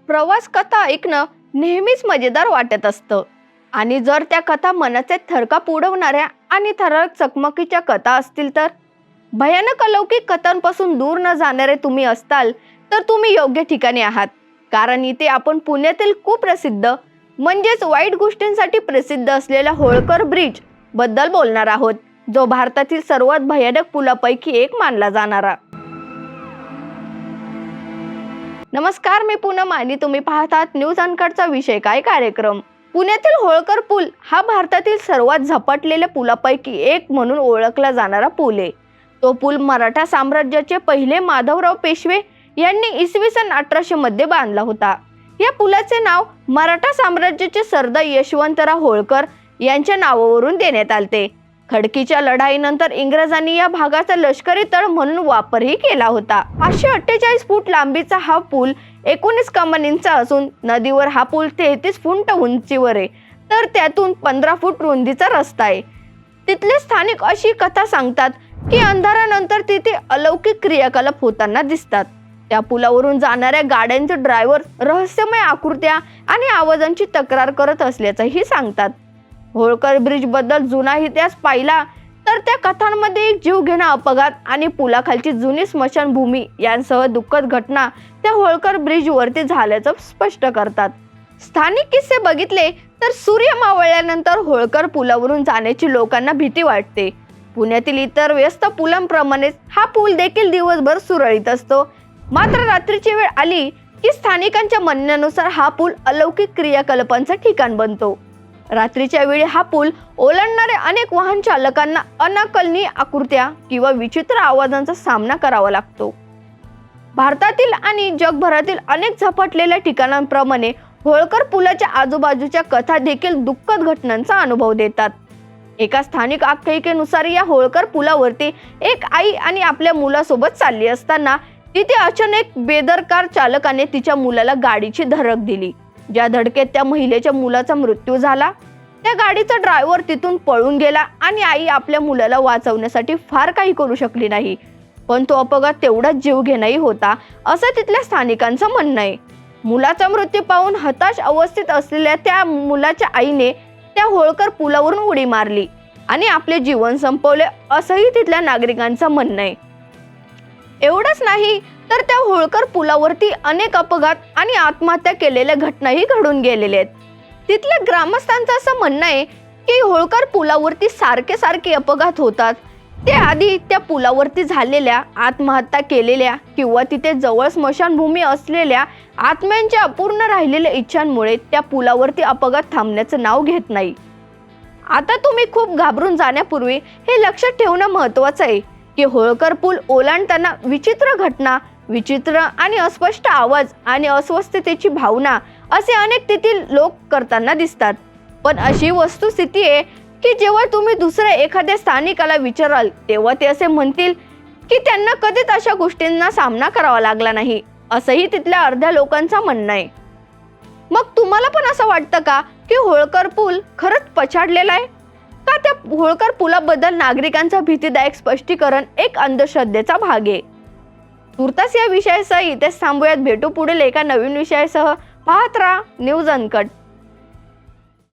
प्रवास कथा ऐकणं नेहमीच मजेदार वाटत असतं आणि जर त्या कथा मनाचे थरकाप उडवणाऱ्या आणि थरारक चकमकीच्या कथा असतील तर भयानक अलौकिक कथांपासून दूर न जाणारे तुम्ही असताल तर तुम्ही योग्य ठिकाणी आहात. कारण इथे आपण पुण्यातील कुप्रसिद्ध म्हणजेच वाईट गोष्टींसाठी प्रसिद्ध असलेल्या होळकर ब्रिज बद्दल बोलणार आहोत, जो भारतातील सर्वात भयानक पुलापैकी एक मानला जाणारा. नमस्कार, मी पूनम आणि तुम्ही पाहतात न्यूज अनकटचा विषय काय कार्यक्रम. पुण्यातील होळकर पूल हा भारतातील सर्वात झपाटलेल्या पुलापैकी एक म्हणून ओळखला जाणारा पूल आहे. तो पूल मराठा साम्राज्याचे पहिले माधवराव पेशवे यांनी इसवी सन 1800 मध्ये बांधला होता. या पुलाचे नाव मराठा साम्राज्याचे सरदार यशवंतराव होळकर यांच्या नावावरून देण्यात आले. खडकीच्या लढाईनंतर इंग्रजांनी या भागाचा लष्करी तळ म्हणून वापरही केला होता. 548 फूट लांबीचा हा पूल 19 कमानींचा असून नदीवर हा पूल 33 फूट उंचीवर आहे, तर त्यातून 15 फूट रुंदीचा रस्ता आहे. तिथले स्थानिक अशी कथा सांगतात की अंधारानंतर तिथे अलौकिक क्रियाकलाप होताना दिसतात. त्या पुलावरून जाणाऱ्या गाड्यांचे ड्रायव्हर रहस्यमय आकृत्या आणि आवाजांची तक्रार करत असल्याचंही सांगतात. होळकर ब्रिज बद्दल जुना इतिहास पाहिला तर त्या कथांमध्ये एक जीवघेणा अपघात आणि पुलाखालची जुनी स्मशानभूमी यांसह दुःखद घटना त्या होळकर ब्रिज वरती झाल्याचं स्पष्ट करतात. स्थानिक किस्से बघितले तर सूर्य मावळल्यानंतर होळकर पुलावरून जाण्याची लोकांना भीती वाटते. पुण्यातील इतर व्यस्त पुलांप्रमाणेच हा पूल देखील दिवसभर सुरळीत असतो, मात्र रात्रीची वेळ आली की स्थानिकांच्या म्हणण्यानुसार हा पूल अलौकिक क्रियाकलापांचं ठिकाण बनतो. रात्रीच्या वेळी हा पूल ओलांडणाऱ्या अनेक वाहन चालकांना अनाकलनीय आकृत्या किंवा विचित्र आवाजांचा सामना करावा लागतो. भारतातील आणि जगभरातील अनेक झपाटलेल्या ठिकाणांप्रमाणे होळकर पुलाच्या आजूबाजूच्या कथा देखील दुःखद घटनांचा अनुभव देतात. एका स्थानिक आख्यायिकेनुसार या होळकर पुलावरती एक आई आणि आपल्या मुलासोबत चालली असताना तिथे अचानक बेदरकार चालकाने तिच्या मुलाला गाडीची धडक दिली. ज्या धडकेत त्या महिलेच्या मुलाचा मृत्यू झाला. त्या गाडीचा ड्रायव्हर तिथून पळून गेला आणि आई आपल्या मुलाला वाचवण्यासाठी फार काही करू शकली नाही, पण तो अपघात तेवढाच जीवघेणाही होता असं तिथल्या स्थानिकांचं म्हणणं आहे. मुलाचा मृत्यू पाहून हताश अवस्थेत असलेल्या त्या मुलाच्या आईने त्या होळकर पुलावरून उडी मारली आणि आपले जीवन संपवले असंही तिथल्या नागरिकांचं म्हणणं आहे. एवढंच नाही तर त्या होळकर पुलावरती अनेक अपघात आणि आत्महत्या केलेल्या घटनाही घडून गेलेल्या आहेत. तिथल्या ग्रामस्थांचं असं म्हणणं आहे की होळकर पुलावरती सारखे अपघात होतात. ते आधी त्या पुलावरती झालेल्या आत्महत्या केलेल्या किंवा तिथे जवळ स्मशानभूमी असलेल्या आत्म्यांच्या अपूर्ण राहिलेल्या इच्छांमुळे त्या पुलावरती अपघात थांबण्याचं नाव घेत नाही. आता तुम्ही खूप घाबरून जाण्यापूर्वी हे लक्षात ठेवणं महत्त्वाचं आहे की होळकर पूल ओलांडताना विचित्र घटना, विचित्र आणि अस्पष्ट आवाज आणि अस्वस्थतेची भावना असे अनेक तेथील लोक करताना दिसतात. पण अशी वस्तुस्थिती आहे की जेव्हा तुम्ही दुसऱ्या एखाद्या स्थानिकाला विचाराल तेव्हा ते असे म्हणतील की त्यांना कधीच अशा गोष्टींना सामना करावा लागला नाही, असंही तिथल्या अर्ध्या लोकांचं म्हणणं आहे. मग तुम्हाला पण असं वाटतं का की होळकर पूल खरंच पछाडलेला आहे का त्या होळकर पुलाबद्दल नागरिकांचं भीतीदायक स्पष्टीकरण एक अंधश्रद्धेचा भाग आहे? तुर्तास या विषयासह इथेच थांबूयात. भेटू पुढील एका नवीन विषयासह. पाहत राहा न्यूज अनकट.